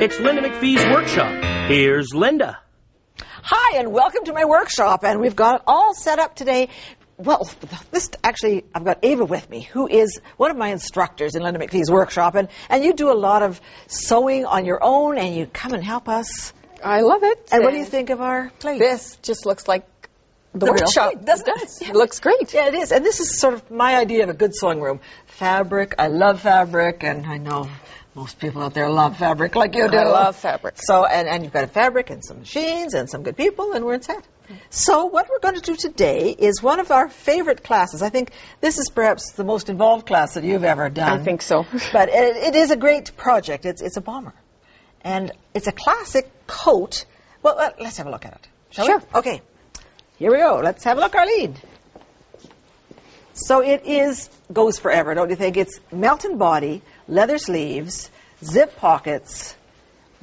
It's Linda MacPhee's workshop. Here's Linda. Hi, and welcome to my workshop. And we've got it all set up today. Well, I've got Ava with me, who is one of my instructors in Linda MacPhee's workshop. And you do a lot of sewing on your own, and you come and help us. I love it. And what do you think of our place? This just looks like the workshop. Doesn't it? It looks great. Yeah, it is. And this is sort of my idea of a good sewing room. Fabric. I love fabric, and I know most people out there love fabric like you do. I love fabric. So, and you've got a fabric and some machines and some good people, and we're in set. So what we're going to do today is one of our favorite classes. I think this is perhaps the most involved class that you've ever done. I think so. But it is a great project. It's a bomber. And it's a classic coat. Well, let's have a look at it. Shall Sure. we? Okay. Here we go. Let's have a look, Arlene. So it goes forever, don't you think? It's melt-in body, leather sleeves, zip pockets.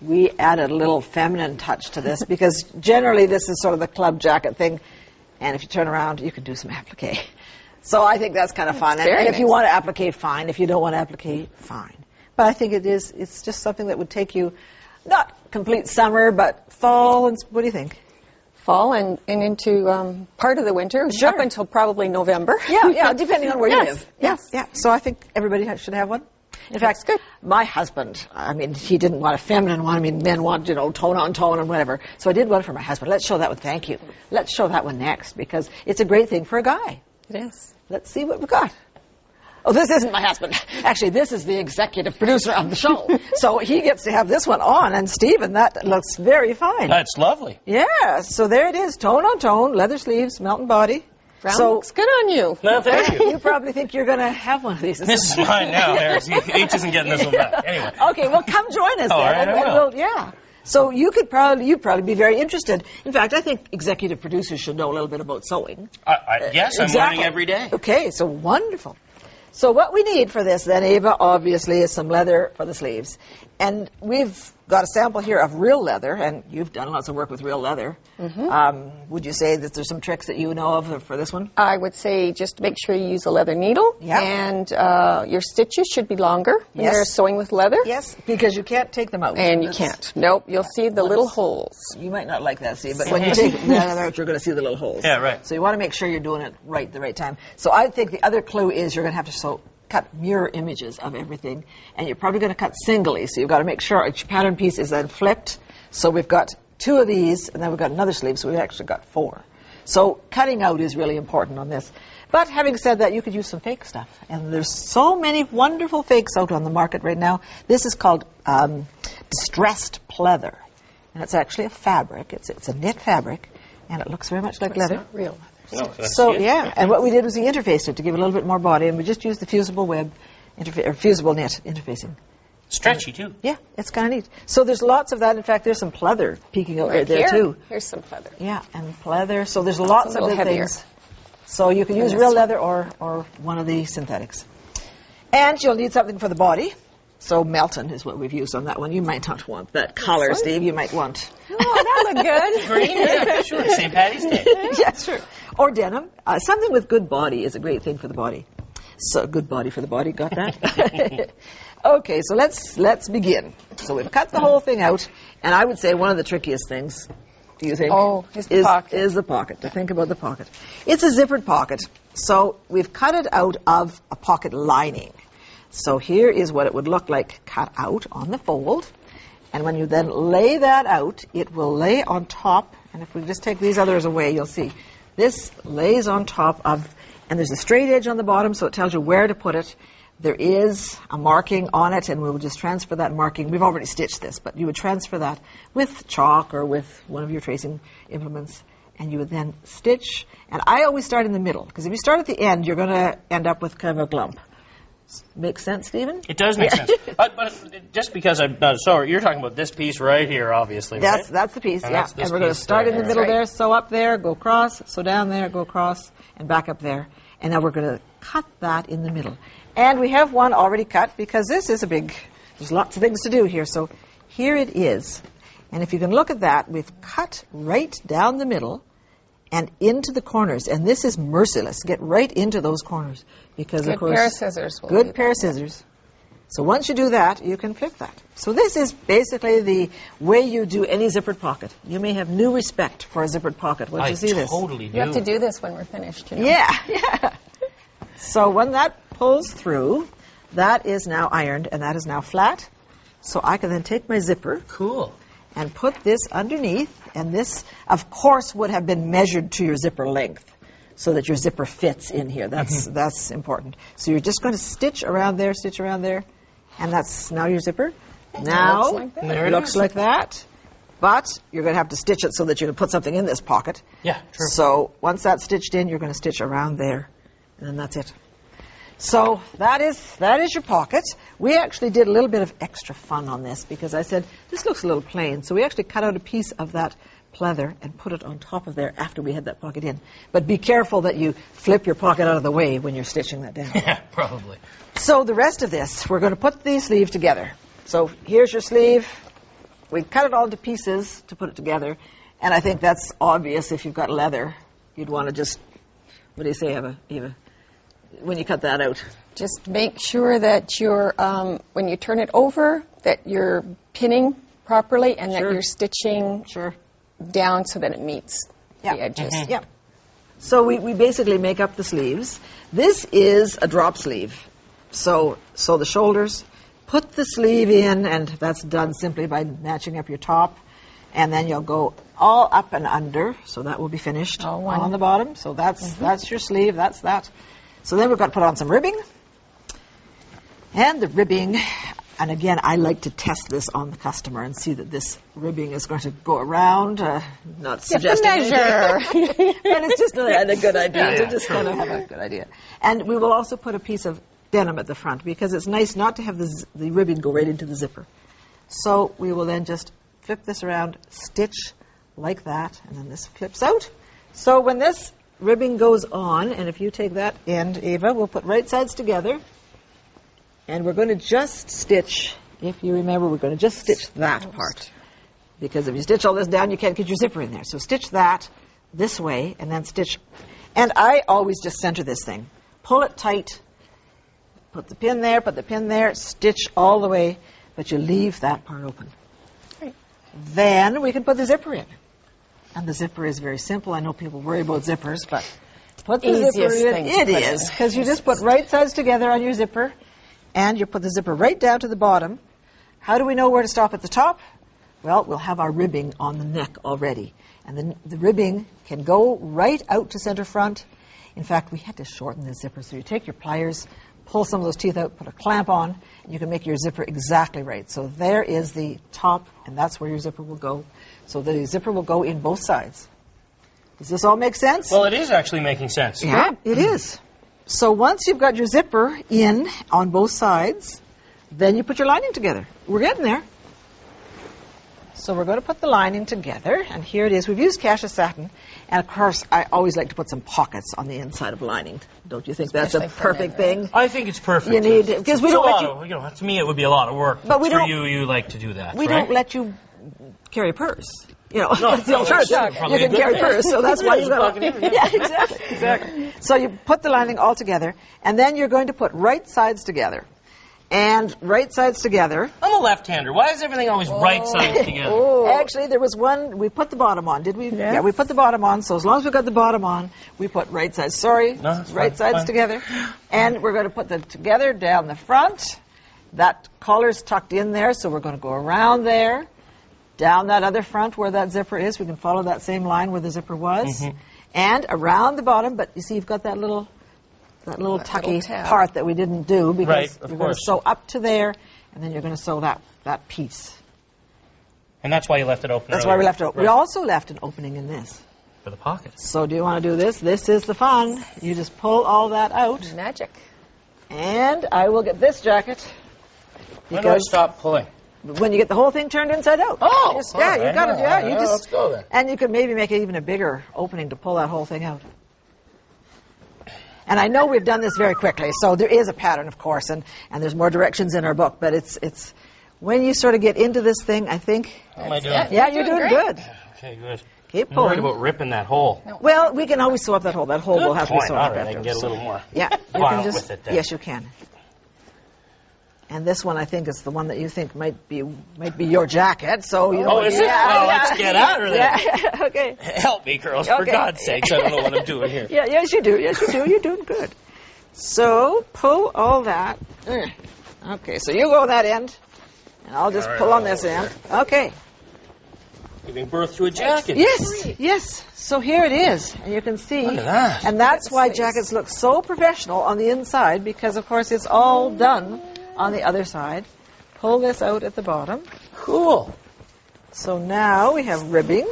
We added a little feminine touch to this because generally this is sort of the club jacket thing. And if you turn around, you can do some applique. So I think that's kind of fun. And if you want to applique, fine. If you don't want to applique, fine. But I think it's just something that would take you, not complete summer, but fall. And what do you think? Fall and into part of the winter, Sure. up until probably November. Yeah, depending on where you live. Yes. Yeah. So I think everybody should have one. In fact, good. My husband, he didn't want a feminine one. Men want, tone on tone and whatever. So I did one for my husband. Let's show that one. Thank you. Let's show that one next because it's a great thing for a guy. It is. Let's see what we've got. Oh, this isn't my husband. Actually, this is the executive producer of the show. So he gets to have this one on. And Stephen, that looks very fine. That's lovely. Yeah. So there it is. Tone on tone, leather sleeves, melt-in body. Brown looks good on you. No, thank you. You probably think you're going to have one of these. This is mine now. H isn't getting this one back. Anyway. Okay, well, come join us. All right, I will. Yeah. So you'd probably be very interested. In fact, I think executive producers should know a little bit about sewing. Yes, I'm learning every day. Okay, so wonderful. So what we need for this, then, Ava, obviously, is some leather for the sleeves. And we've got a sample here of real leather, and you've done lots of work with real leather. Mm-hmm. Would you say that there's some tricks that you know of for this one? I would say just make sure you use a leather needle. Yeah. And your stitches should be longer when you're sewing with leather. Yes, because you can't take them out. And you can't. Nope, you'll see the little holes. You might not like that, Steve, but when you take that out, you're going to see the little holes. Yeah, right. So you want to make sure you're doing it right the right time. So I think the other clue is you're going to have to cut mirror images of everything, and you're probably going to cut singly, so you've got to make sure each pattern piece is then flipped. So we've got 2 of these, and then we've got another sleeve, so we've actually got 4. So cutting out is really important on this. But having said that, you could use some fake stuff, and there's so many wonderful fakes out on the market right now. This is called distressed pleather, and it's actually a fabric. It's a knit fabric, and it looks very much like leather. It's not real leather. No, So, yeah, and what we did was we interfaced it to give it a little bit more body, and we just used the fusible web, or fusible knit interfacing. Stretchy, too. Yeah, it's kind of neat. So there's lots of that. In fact, there's some pleather peeking out right there, here, too. Here's some pleather. Yeah, and pleather. So there's lots of good things. So you can use this real leather or one of the synthetics. And you'll need something for the body. So Melton is what we've used on that one. You might not want that color, Steve. You might want... Oh, that looked good. Green, yeah, sure. St. Patty's Day. Yeah, sure. Or denim. Something with good body is a great thing for the body. So good body for the body. Got that? Okay, so let's begin. So we've cut the whole thing out, and I would say one of the trickiest things, do you think? Oh, is the pocket. Is the pocket. To think about the pocket. It's a zippered pocket. So we've cut it out of a pocket lining. So here is what it would look like cut out on the fold. And when you then lay that out, it will lay on top. And if we just take these others away, you'll see. This lays on top of, and there's a straight edge on the bottom, so it tells you where to put it. There is a marking on it, and we'll just transfer that marking. We've already stitched this, but you would transfer that with chalk or with one of your tracing implements. And you would then stitch. And I always start in the middle, because if you start at the end, you're going to end up with kind of a glump. Makes sense, Stephen? It does make sense. But just because I'm not a sewer, you're talking about this piece right here, obviously, right? That's the piece, And yeah. that's this And we're going to piece start in there. the middle Right. there, sew up there, go across, sew down there, go across, and back up there. And now we're going to cut that in the middle. And we have one already cut because this is there's lots of things to do here. So here it is. And if you can look at that, we've cut right down the middle and into the corners. And this is merciless. Get right into those corners. Because, Good of course, pair of scissors will good do pair of scissors. So once you do that, you can flip that. So this is basically the way you do any zippered pocket. You may have new respect for a zippered pocket once you see this. I totally do. You have to do this when we're finished. You know? Yeah. So when that pulls through, that is now ironed and that is now flat. So I can then take my zipper. Cool. And put this underneath, and this, of course, would have been measured to your zipper length so that your zipper fits in here. That's important. So you're just going to stitch around there, and that's now your zipper. Now it looks like that, but you're going to have to stitch it so that you can put something in this pocket. Yeah, true. So once that's stitched in, you're going to stitch around there, and then that's it. So that is your pocket. We actually did a little bit of extra fun on this because I said, this looks a little plain. So we actually cut out a piece of that pleather and put it on top of there after we had that pocket in. But be careful that you flip your pocket out of the way when you're stitching that down. Yeah, probably. So the rest of this, we're going to put the sleeve together. So here's your sleeve. We cut it all into pieces to put it together. And I think that's obvious if you've got leather. You'd want to just, what do you say, Eva? When you cut that out. Just make sure that you're, when you turn it over, that you're pinning properly and that you're stitching down so that it meets the edges. Yeah. So we basically make up the sleeves. This is a drop sleeve. So the shoulders, put the sleeve in, and that's done simply by matching up your top. And then you'll go all up and under, so that will be finished on the bottom. So that's your sleeve, that's that. So then we've got to put on some ribbing. And the ribbing, and again, I like to test this on the customer and see that this ribbing is going to go around, not suggesting measure. But it's just a good idea to just kind of have a good idea. And we will also put a piece of denim at the front because it's nice not to have the ribbing go right into the zipper. So we will then just flip this around, stitch like that, and then this flips out. So when this ribbing goes on, and if you take that end, Ava, we'll put right sides together, and we're going to just stitch, if you remember, we're going to just stitch that part. Because if you stitch all this down, you can't get your zipper in there. So stitch that this way, and then stitch. And I always just center this thing. Pull it tight, put the pin there, stitch all the way, but you leave that part open. Right. Then we can put the zipper in. And the zipper is very simple. I know people worry about zippers, but put the zipper in. It is, because you just put right sides together on your zipper, and you put the zipper right down to the bottom. How do we know where to stop at the top? Well, we'll have our ribbing on the neck already. And the ribbing can go right out to center front. In fact, we had to shorten the zipper. So you take your pliers, pull some of those teeth out, put a clamp on, and you can make your zipper exactly right. So there is the top, and that's where your zipper will go. So the zipper will go in both sides. Does this all make sense? Well, it is actually making sense. Yeah, it is. So once you've got your zipper in on both sides, then you put your lining together. We're getting there. So we're going to put the lining together, and here it is. We've used cassia satin, and of course, I always like to put some pockets on the inside of lining. Don't you think that's a perfect thing? I think it's perfect. You need, because we don't let you. To me, it would be a lot of work. But we don't. For you like to do that. We don't let you carry a purse. That's the alternative. You can carry a purse, so that's why you've got to. Yeah, exactly. So you put the lining all together, and then you're going to put right sides together. And right sides together. I'm a left-hander. Why is everything always right sides together? Actually, there was one, we put the bottom on, did we? Yeah, we put the bottom on, so as long as we've got the bottom on, we put right sides. Sorry, right sides together. And we're going to put them together down the front. That collar's tucked in there, so we're going to go around there, down that other front where that zipper is. We can follow that same line where the zipper was. And around the bottom, but you see you've got that little tucky part that we didn't do because you're going to sew up to there, and then you're going to sew that piece. And that's why you left it open. That's why we left it open. Right. We also left an opening in this. For the pockets. So do you want to do this? This is the fun. You just pull all that out. Magic. And I will get this jacket. When do I stop pulling? When you get the whole thing turned inside out. Oh! You got it. Yeah, you just. Let's go then. And you could maybe make it even a bigger opening to pull that whole thing out. And I know we've done this very quickly, so there is a pattern, of course, and there's more directions in our book, but it's when you sort of get into this thing, I think... How am I doing? Yeah, you're doing good. Okay, good. Keep I'm pulling. worried about ripping that hole. No. Well, we can always sew up that hole. That hole will have to be sewn up All right, after. I can get a little more Yeah, you can just... with it then. Yes, you can. And this one, I think, is the one that you think might be your jacket. So you know. Oh, is it? Oh, let's get out of there. Yeah. Okay. Help me, girls, for God's sakes. I don't know what I'm doing here. Yeah. Yes, you do. Yes, you do. You're doing good. So pull all that. Okay. So you go that end, and I'll just pull on this end. Okay. Giving birth to a jacket. Yes. Yes. So here it is, and you can see. Look at that. And that's why jackets look so professional on the inside, because of course it's all done on the other side. Pull this out at the bottom. Cool. So now we have ribbing.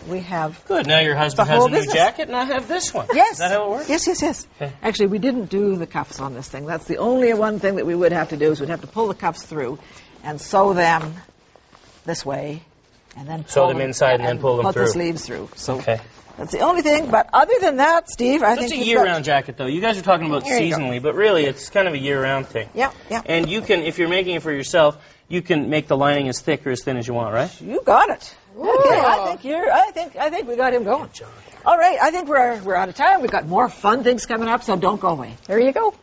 We have good. Now your husband has a new jacket, and I have this one. Yes. Is that how it works? Yes. Okay. Actually, we didn't do the cuffs on this thing. That's the only one thing that we would have to do is we'd have to pull the cuffs through and sew them this way, and then sew them inside and then pull them through. Put the sleeves through. So okay. That's the only thing. But other than that, Steve, I think it's a year-round jacket, though. You guys are talking about seasonally, but really it's kind of a year-round thing. Yeah. And you can, if you're making it for yourself, you can make the lining as thick or as thin as you want, right? You got it. Okay, I think we got him going. All right, I think we're out of time. We've got more fun things coming up, so don't go away. There you go.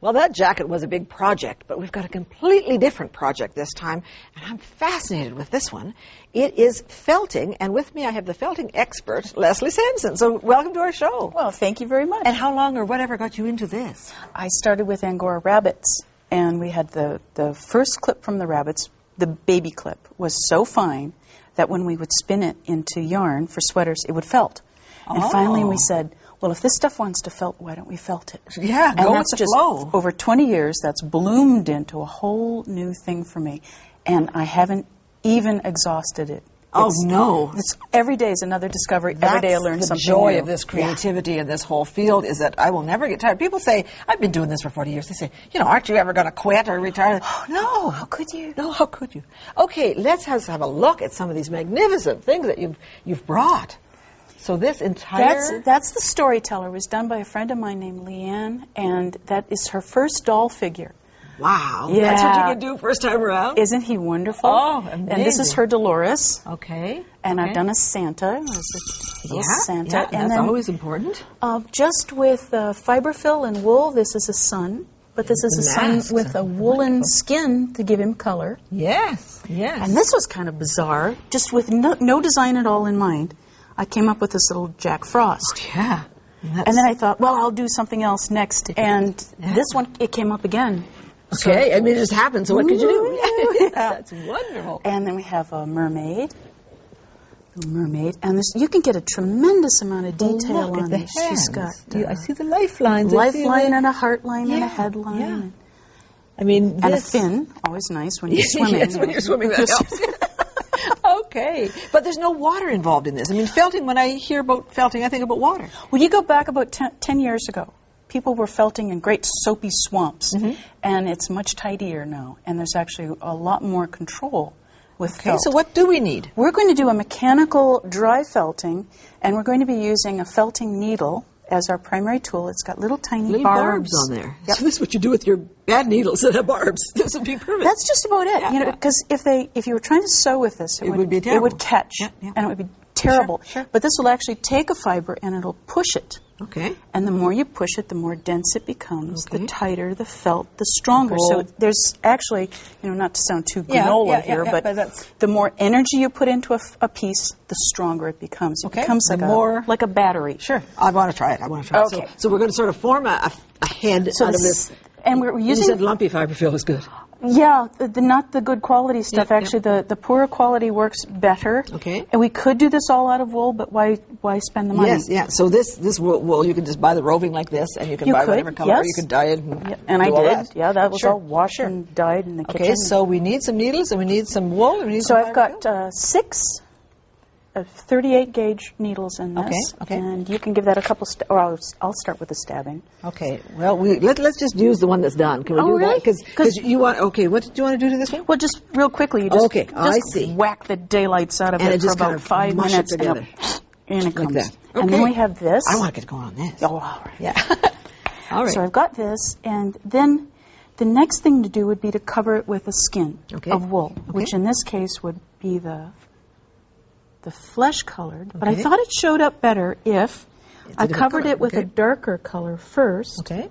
Well, that jacket was a big project, but we've got a completely different project this time, and I'm fascinated with this one. It is felting, and with me I have the felting expert, Leslie Samson. So welcome to our show. Well, thank you very much. And how long or whatever got you into this? I started with Angora rabbits, and we had the first clip from the rabbits, the baby clip, was so fine that when we would spin it into yarn for sweaters, it would felt. And finally we said, well, if this stuff wants to felt, why don't we felt it? Yeah, and go that's with the just flow. Over 20 years, that's bloomed into a whole new thing for me. And I haven't even exhausted it. It's every day is another discovery. Every day I learn something new. The joy of this creativity in this whole field is that I will never get tired. People say, I've been doing this for 40 years. They say, aren't you ever going to quit or retire? Oh, no. How could you? No, how could you? Okay, let's have a look at some of these magnificent things that you've brought. So this entire... That's the storyteller. It was done by a friend of mine named Leanne, and that is her first doll figure. Wow. Yeah. That's what you can do first time around? Isn't he wonderful? Oh, amazing. And this is her Dolores. Okay. And I've done a Santa. Santa. Yeah, and that's always important. Just with fiberfill and wool, this is a sun. But this is a sun with a woolen skin to give him color. Yes. And this was kind of bizarre, just with no design at all in mind. I came up with this little Jack Frost. Oh, yeah. And then I thought, well, I'll do something else next. And this one, it came up again. Okay, I mean, it just happened, so what could you do? That's wonderful. And then we have a mermaid. And you can get a tremendous amount of detail on this. She's got... I see the lifelines. Lifeline and a heart line and a headline. Yeah. I mean, and a fin. Always nice when you're swimming. Yes, when you're swimming, that helps. Okay. But there's no water involved in this. I mean, felting, when I hear about felting, I think about water. Well, you go back about 10 years ago. People were felting in great soapy swamps, and it's much tidier now, and there's actually a lot more control with felt. So what do we need? We're going to do a mechanical dry felting, and we're going to be using a felting needle as our primary tool. It's got little tiny barbs on there. Yep. So this is what you do with your bad needles that have barbs. This would be perfect. That's just about it. Because if you were trying to sew with this, it would be terrible. It would catch, and it would be terrible. Sure. But this will actually take a fiber and it'll push it. Okay. And the more you push it, the more dense it becomes. The tighter the felt, the stronger. So there's actually, not to sound too granola here, but the more energy you put into a piece, the stronger it becomes. It becomes like a battery. Sure. I want to try it. Okay. So we're going to sort of form a head out of this. And we're using... You said lumpy fiberfill is good. Yeah, not the good quality stuff. Actually, the poorer quality works better. Okay. And we could do this all out of wool, but why spend the money? Yes, yeah. So this wool, you can just buy the roving like this, and you can buy whatever color. Yes. You can dye it. And I did. Yeah, that was all washed and dyed in the kitchen. Okay, so we need some needles, and we need some wool. And we need I've got 6 38 gauge needles in this. Okay. And you can give that a couple, I'll start with the stabbing. Okay. Well, let's just use the one that's done. Can we do that? Because you want. Okay. What did you want to do to this one? Well, just real quickly, you just I see. Whack the daylights out of it for about 5 minutes. In it comes. Like that. And then we have this. I want to get going on this. Oh, all right. Yeah. All right. So I've got this, and then the next thing to do would be to cover it with a skin of wool, which in this case would be the flesh-colored. But I thought it showed up better if I covered it with a darker color first. Okay.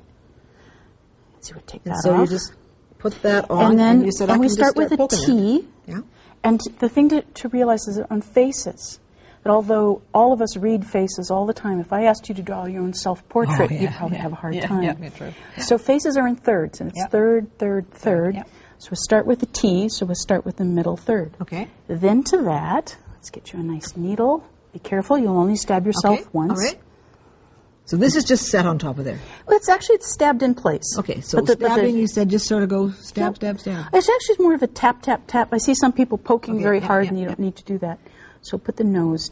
So we take that so off. you just put that on, and then you said we start with a T. Yeah. And the thing to realize is that on faces, that although all of us read faces all the time, if I asked you to draw your own self-portrait, you'd probably have a hard time. Yeah, true. So faces are in thirds, and it's third, third, third. Yeah. So we'll start with the T, so we'll start with the middle third. Okay. Then to that, let's get you a nice needle. Be careful, you'll only stab yourself once. All right. So this is just set on top of there. Well, it's stabbed in place. Okay, so stabbing, you said just sort of go stab, stab, stab. It's actually more of a tap, tap, tap. I see some people poking very hard, and you don't need to do that. So put the nose,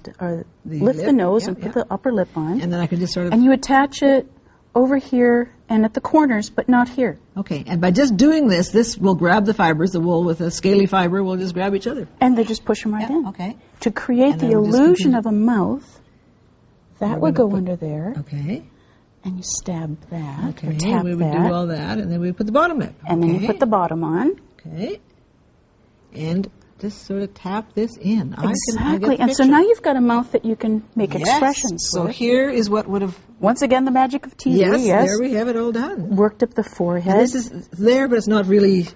lift the nose and put the upper lip on. And then I can just sort of... And you attach it over here and at the corners, but not here. Okay, and by just doing this will grab the fibers, the wool with a scaly fiber will just grab each other. And they just push them right in. Okay. To create the illusion of a mouth, that would go under there. Okay. And you stab that. Okay, or tap we would do all that, and then we put the bottom lip. And then you put the bottom on. Okay. And just sort of tap this in. Exactly. And so now you've got a mouth that you can make expressions So with. here is what would have... Once again, the magic of TV. Yes, there we have it all done. Worked up the forehead. And this is there, but it's not really...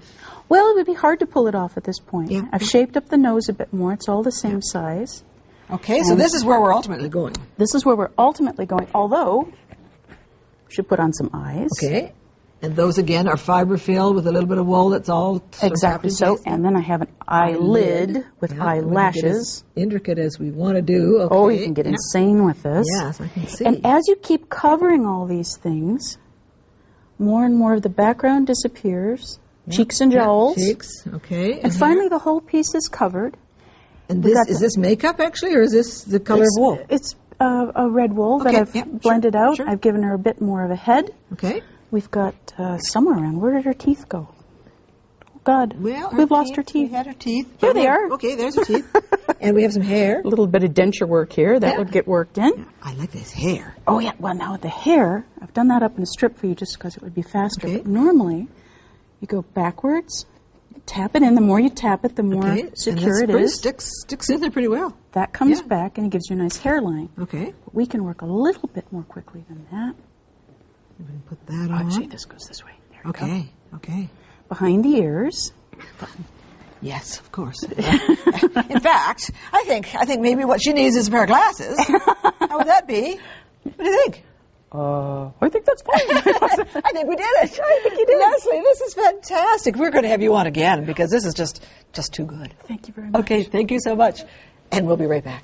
Well, it would be hard to pull it off at this point. Yeah. I've shaped up the nose a bit more. It's all the same size. Okay, so this is where we're ultimately going. This is where we're ultimately going, although we should put on some eyes. Okay. And those, again, are fiber filled with a little bit of wool that's all... Exactly so. And then I have an eyelid with eyelashes. Intricate as we want to do. Okay. Oh, you can get insane with this. Yes, I can see. And as you keep covering all these things, more and more of the background disappears. Cheeks and jowls. Cheeks, okay. And finally, the whole piece is covered. And is this makeup, actually, or is this the color of wool? It's a red wool that I've blended out. Sure. I've given her a bit more of a head. Okay. We've got somewhere around. Where did her teeth go? Oh, God. Well, we've lost her teeth. We had her teeth. Here they are. Okay, there's her teeth. And we have some hair. A little bit of denture work here. That would get worked in. Yeah, I like this hair. Oh, yeah. Well, now with the hair, I've done that up in a strip for you just because it would be faster. Okay. But normally, you go backwards, tap it in. The more you tap it, the more secure it is. Sticks in there pretty well. That comes back and it gives you a nice hairline. Okay. But we can work a little bit more quickly than that. We can put that on. Actually, this goes this way. There we go. Okay. Behind the ears. Yes, of course. In fact, I think maybe what she needs is a pair of glasses. How would that be? What do you think? I think that's fine. I think we did it. I think you did. Leslie, this is fantastic. We're going to have you on again because this is just too good. Thank you very much. Okay, thank you so much. And we'll be right back.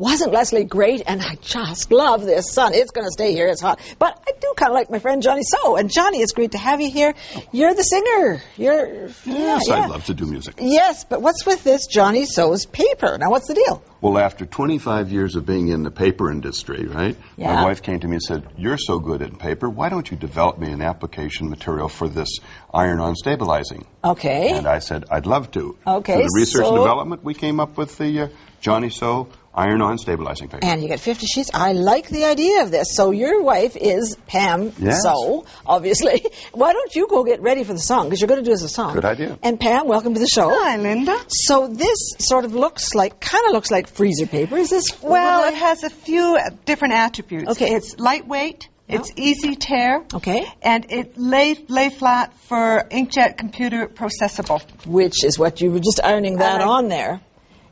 Wasn't Leslie great? And I just love this sun. It's going to stay here. It's hot. But I do kind of like my friend Jonny Seww. And Jonny, it's great to have you here. You're the singer. Yes, I love to do music. Yes, but what's with this Jonny Seww's paper? Now, what's the deal? Well, after 25 years of being in the paper industry, right, my wife came to me and said, "You're so good at paper, why don't you develop me an application material for this iron-on stabilizing?" Okay. And I said, "I'd love to." Okay, Through the research and development, we came up with the Jonny Seww iron-on stabilizing paper. And you get 50 sheets. I like the idea of this. So your wife is Pam Seww, obviously. Why don't you go get ready for the song? Because you're going to do as a song. Good idea. And Pam, welcome to the show. Hi, Linda. So this sort of kind of looks like freezer paper. Is this? Well, it has a few different attributes. Okay. It's lightweight. It's easy tear. Okay. And it lay flat for inkjet computer processable. Which is what you were just ironing that on there.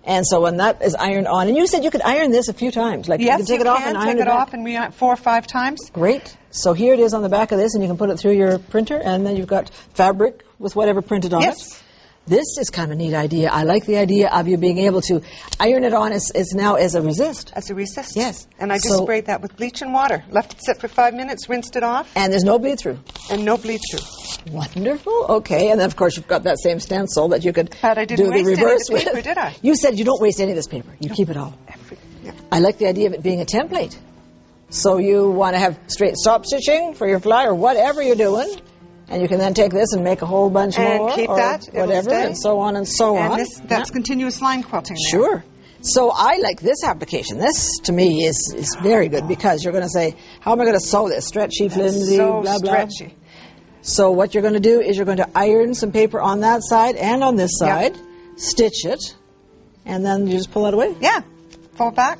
And so when that is ironed on, and you said you could iron this a few times. Like yes, you can take it off and iron take it off and re-iron 4 or 5 times. Great. So here it is on the back of this, and you can put it through your printer, and then you've got fabric with whatever printed on it. This is kind of a neat idea. I like the idea of you being able to iron it on as now as a resist. As a resist? Yes. And I just sprayed that with bleach and water. Left it sit for 5 minutes, rinsed it off. And there's no bleed through. And no bleed through. Wonderful. Okay. And then, of course, you've got that same stencil that you could do the reverse with. Paper, did I? You said you don't waste any of this paper. You keep it all. Yeah. I like the idea of it being a template. So you want to have straight stop stitching for your fly or whatever you're doing. And you can then take this and make a whole bunch more. And keep or that. whatever, and so on and so on. And that's continuous line quilting now. Sure. So I like this application. This, to me, is very good because you're going to say, how am I going to sew this? Stretchy, flimsy, so blah, blah. stretchy. So what you're going to do is you're going to iron some paper on that side and on this side, stitch it, and then you just pull it away. Yeah. Fold back.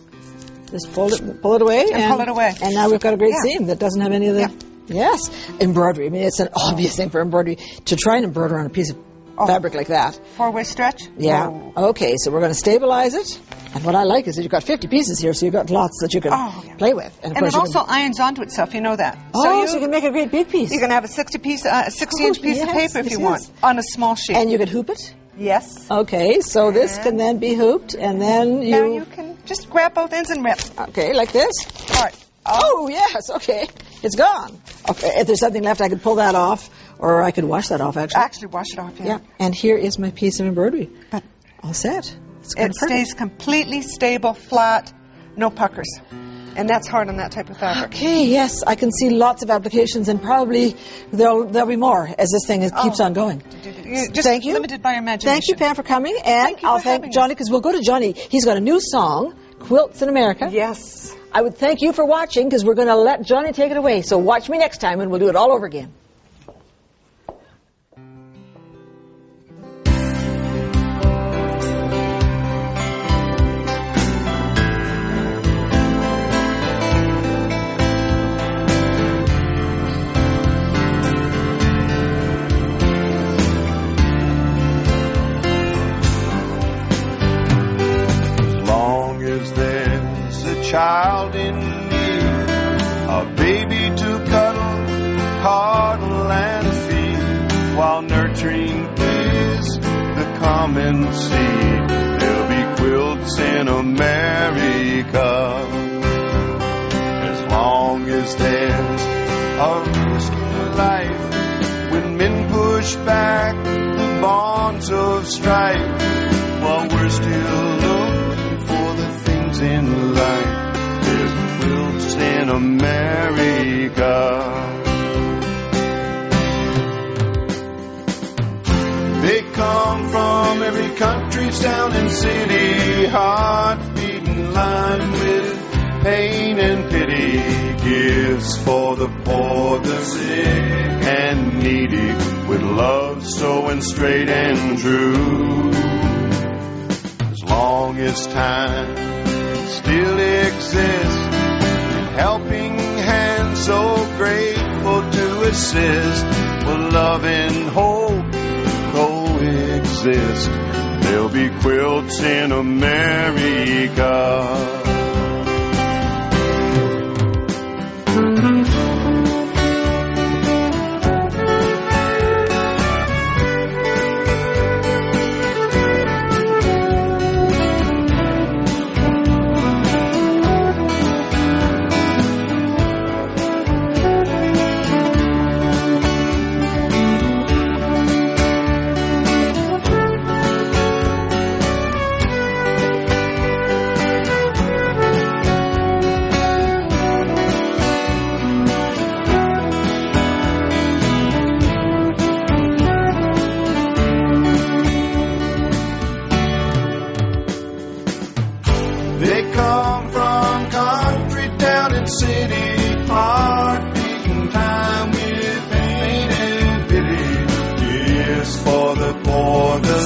Just pull it away. And pull it away. And now we've got a great seam that doesn't have any of the... Yeah. Yes, embroidery. I mean, it's an obvious thing for embroidery to try and embroider on a piece of fabric like that. 4-way stretch? Yeah. Oh. Okay, so we're going to stabilize it. And what I like is that you've got 50 pieces here, so you've got lots that you can play with. And it also irons onto itself, you know that. So you can make a great big piece. You can have a 60-inch piece of paper if you want, on a small sheet. And you could hoop it? Yes. Okay, so this can then be hooped, and then you... Now you can just grab both ends and rip. Okay, like this? All right. Oh, yes, okay. It's gone. Okay, if there's something left, I could pull that off, or I could wash that off, actually. Actually, wash it off, yeah. And here is my piece of embroidery. But all set. It stays completely stable, flat, no puckers. And that's hard on that type of fabric. Okay, yes, I can see lots of applications, and probably there'll be more as this thing keeps on going. Thank you. Limited by your imagination. Thank you, Pam, for coming, and I'll thank Johnny, because we'll go to Johnny. He's got a new song, Quilts in America. Yes. I would thank you for watching, because we're going to let Johnny take it away. So watch me next time, and we'll do it all over again. Child in need, a baby to cuddle, coddle and feed, while nurturing is the common seed. There'll be quilts in America, as long as there's a risk in life, when men push back the bonds of strife, while we're still looking for the things in life. Quilts in America. They come from every country, town and city, heart beating lined with pain and pity, gifts for the poor, the sick and needy, with love so straight and true. As long as time still exists, helping hands so grateful to assist, will love and hope coexist. There'll be quilts in America.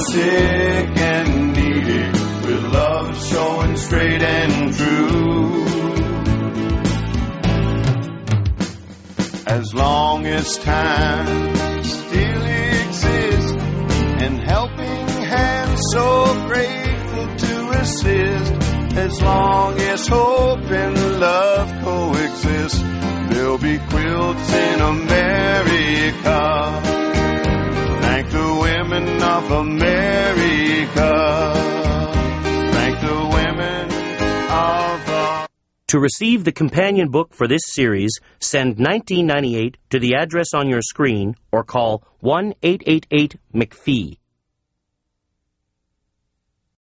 Sick and needy, with love showing straight and true. As long as time still exists, and helping hands so grateful to assist, as long as hope and love coexist, there'll be quilts in America. Thank the women of America. To receive the companion book for this series, send $19.98 to the address on your screen or call 1-888-MacPhee.